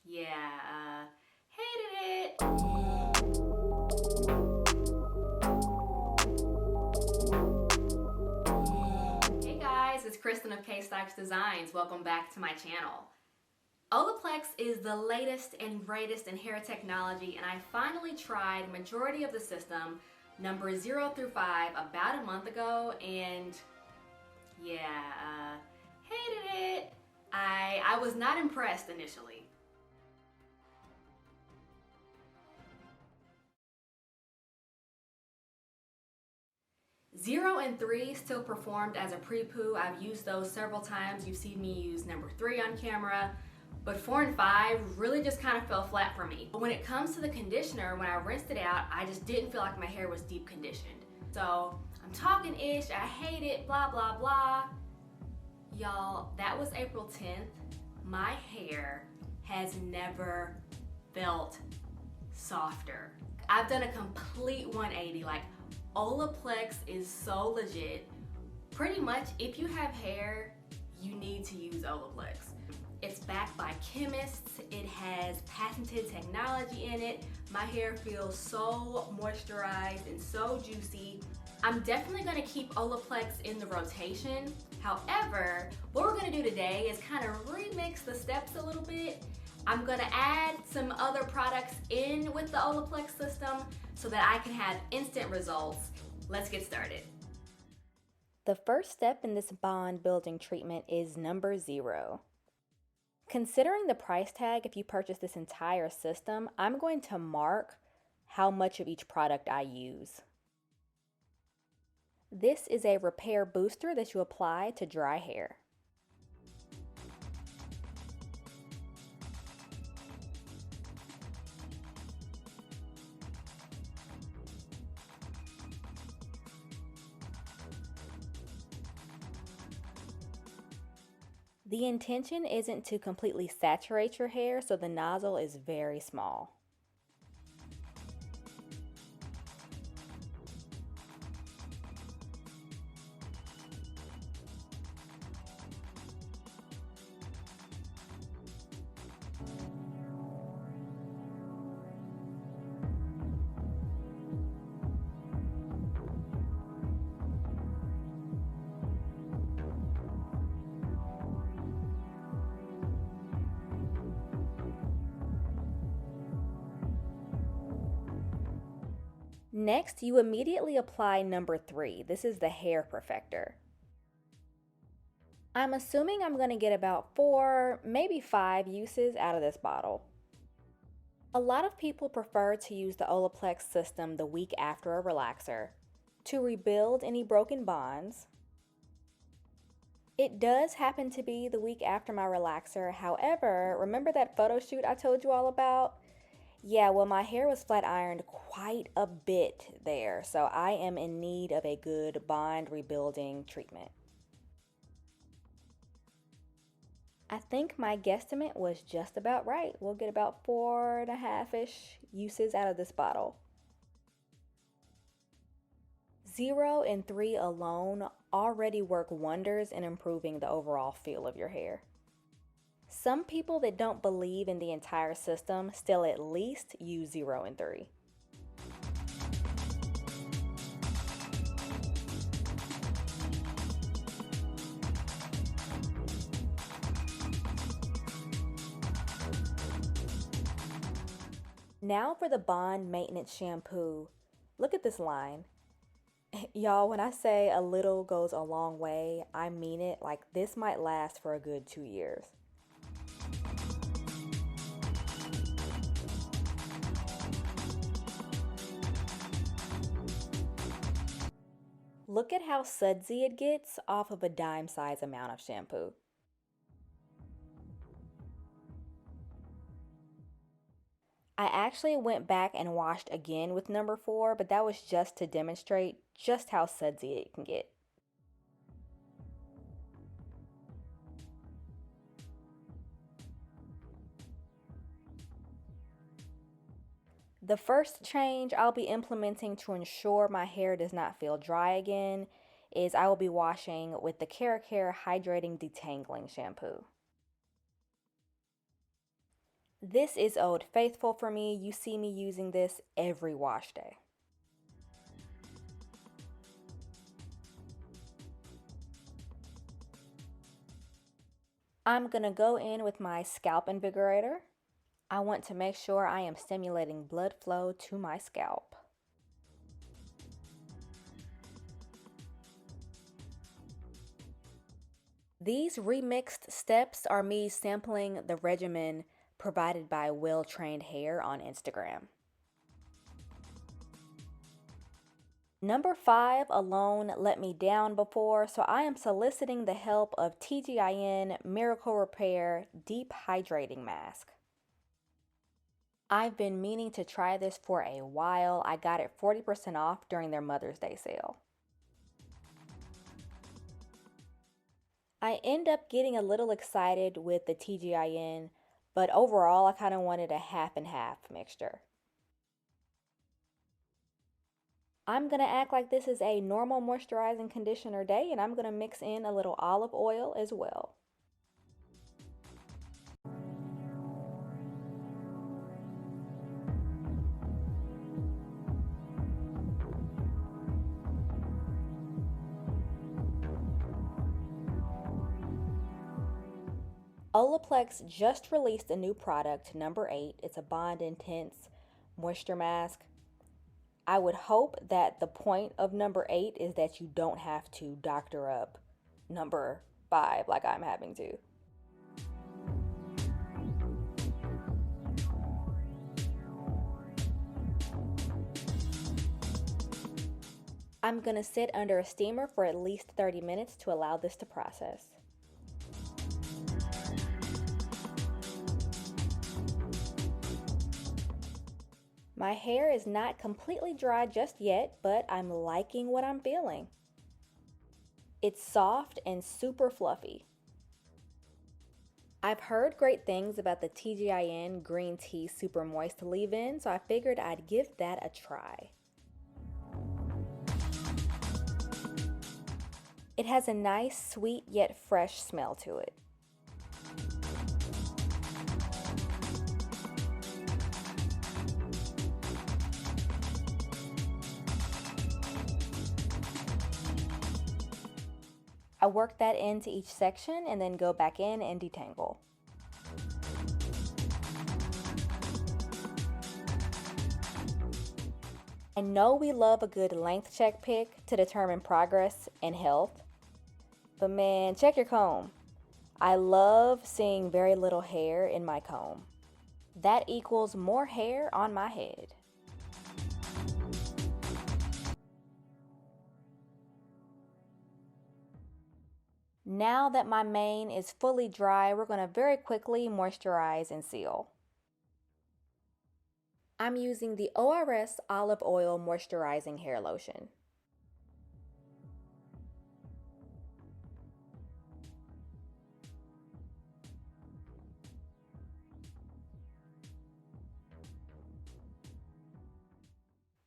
Yeah, hated it. Hey guys, it's Kristen of KeraCare Designs. Welcome back to my channel. Olaplex is the latest and greatest in hair technology, and I finally tried majority of the system, number 0 through 5, about a month ago, and yeah, hated it. I was not impressed initially. 0 and 3 still performed as a pre-poo. I've used those several times. You've seen me use number 3 on camera. But 4 and 5 really just kind of fell flat for me. But when it comes to the conditioner, when I rinsed it out, I just didn't feel like my hair was deep conditioned. So I'm talking ish, I hate it, blah, blah, blah. Y'all, that was April 10th. My hair has never felt softer. I've done a complete 180. Like, Olaplex is so legit. Pretty much, if you have hair, you need to use Olaplex. It's backed by chemists. It has patented technology in it. My hair feels so moisturized and so juicy. I'm definitely gonna keep Olaplex in the rotation. However, what we're gonna do today is kind of remix the steps a little bit. I'm gonna add some other products in with the Olaplex system so that I can have instant results. Let's get started. The first step in this bond building treatment is number 0. Considering the price tag, if you purchase this entire system, I'm going to mark how much of each product I use. This is a repair booster that you apply to dry hair. The intention isn't to completely saturate your hair, so the nozzle is very small. Next, you immediately apply number 3. This is the hair perfector. I'm assuming I'm going to get about 4, maybe 5 uses out of this bottle. A lot of people prefer to use the Olaplex system the week after a relaxer to rebuild any broken bonds. It does happen to be the week after my relaxer. However, remember that photo shoot I told you all about? Yeah, well, my hair was flat ironed quite a bit there, so I am in need of a good bond rebuilding treatment. I think my guesstimate was just about right. We'll get about 4.5-ish uses out of this bottle. 0 and 3 alone already work wonders in improving the overall feel of your hair. Some people that don't believe in the entire system still at least use 0 and 3. Now for the bond maintenance shampoo. Look at this line. Y'all, when I say a little goes a long way, I mean it. Like, this might last for a good 2 years. Look at how sudsy it gets off of a dime size amount of shampoo. I actually went back and washed again with number 4, but that was just to demonstrate just how sudsy it can get. The first change I'll be implementing to ensure my hair does not feel dry again is I will be washing with the KeraCare Hydrating Detangling Shampoo. This is Old Faithful for me. You see me using this every wash day. I'm gonna go in with my scalp invigorator. I want to make sure I am stimulating blood flow to my scalp. These remixed steps are me sampling the regimen provided by Well Trained Hair on Instagram. Number 5 alone let me down before, so I am soliciting the help of TGIN Miracle Repair Deep Hydrating Mask. I've been meaning to try this for a while. I got it 40% off during their Mother's Day sale. I end up getting a little excited with the TGIN, but overall I kind of wanted a half and half mixture. I'm going to act like this is a normal moisturizing conditioner day, and I'm going to mix in a little olive oil as well. Olaplex just released a new product, number 8. It's a Bond Intense Moisture Mask. I would hope that the point of number 8 is that you don't have to doctor up number 5 like I'm having to. I'm going to sit under a steamer for at least 30 minutes to allow this to process. My hair is not completely dry just yet, but I'm liking what I'm feeling. It's soft and super fluffy. I've heard great things about the TGIN Green Tea Super Moist Leave-In, so I figured I'd give that a try. It has a nice, sweet yet fresh smell to it. I work that into each section and then go back in and detangle. I know we love a good length check pick to determine progress and health, but man, check your comb. I love seeing very little hair in my comb. That equals more hair on my head. Now that my mane is fully dry, we're going to very quickly moisturize and seal. I'm using the ORS Olive Oil Moisturizing Hair Lotion.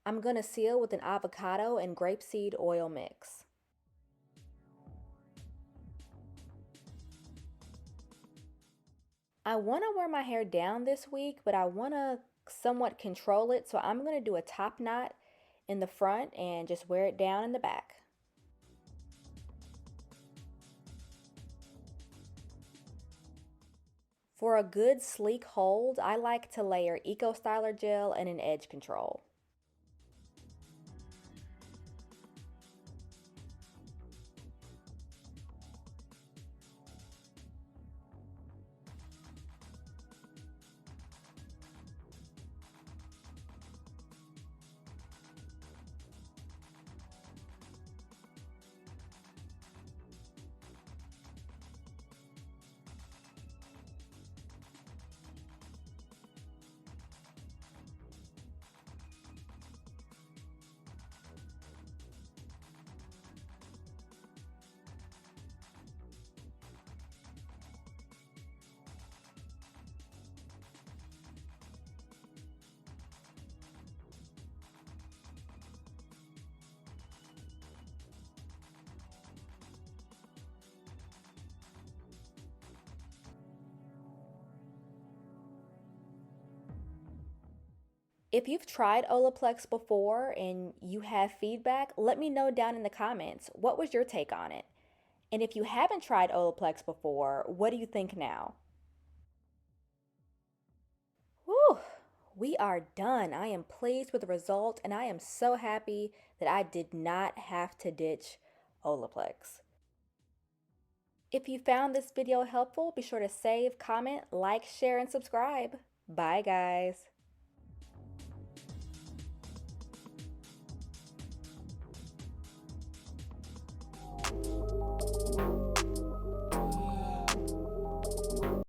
I'm going to seal with an avocado and grapeseed oil mix. I want to wear my hair down this week, but I want to somewhat control it, so I'm going to do a top knot in the front and just wear it down in the back. For a good sleek hold, I like to layer EcoStyler Gel and an Edge Control. If you've tried Olaplex before and you have feedback, let me know down in the comments. What was your take on it? And if you haven't tried Olaplex before, what do you think now? Whew, we are done. I am pleased with the result, and I am so happy that I did not have to ditch Olaplex. If you found this video helpful, be sure to save, comment, like, share, and subscribe. Bye, guys.